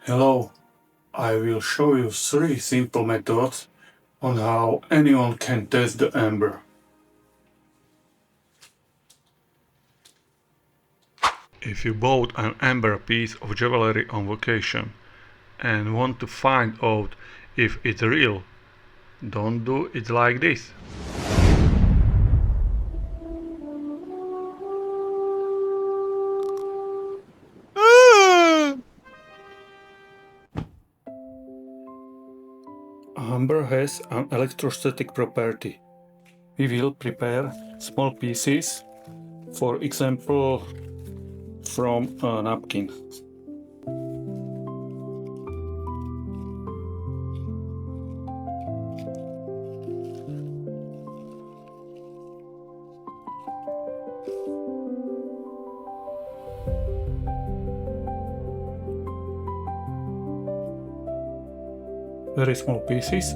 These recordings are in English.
Hello, I will show you 3 simple methods on how anyone can test the amber. If you bought an amber piece of jewelry on vacation and want to find out if it's real, don't do it like this. Amber has an electrostatic property. We will prepare small pieces, for example from a napkin. Very small pieces.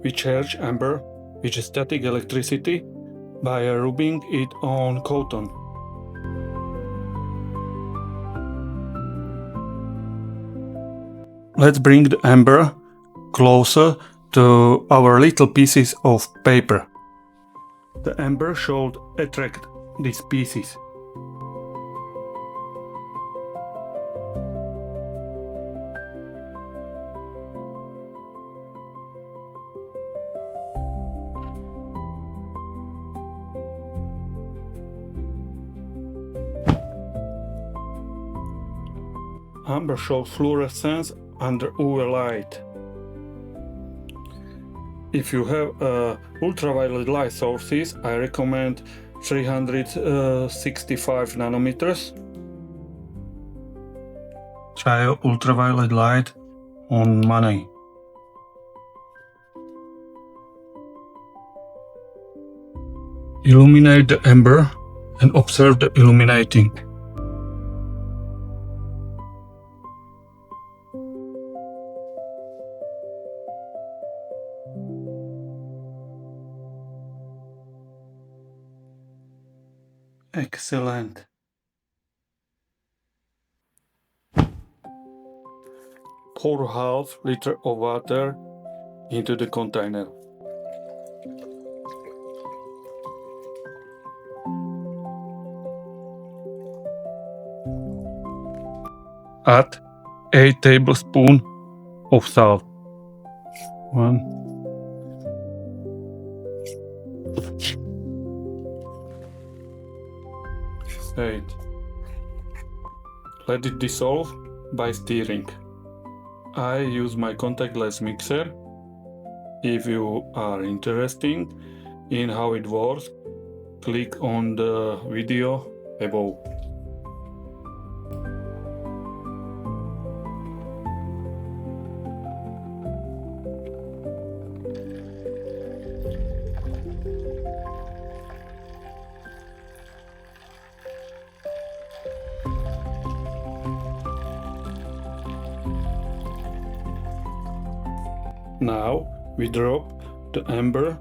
We charge amber with static electricity by rubbing it on cotton. Let's bring the amber closer to our little pieces of paper. The amber should attract these pieces. Amber shows fluorescence under UV light. If you have ultraviolet light sources, I recommend 365 nanometers. Try ultraviolet light on money. Illuminate the amber and observe the illuminating. Excellent. Pour half liter of water into the container. Add 8 tablespoons of salt. 1. 8. Let it dissolve by stirring. I use my contactless mixer. If you are interested in how it works, click on the video above. Now we drop the amber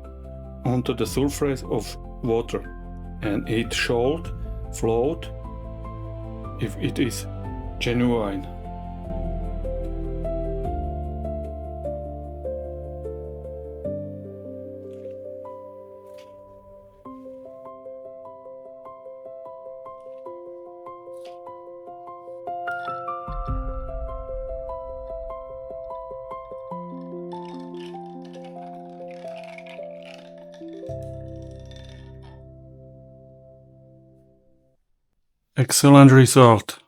onto the surface of water, and it should float if it is genuine. Excellent result.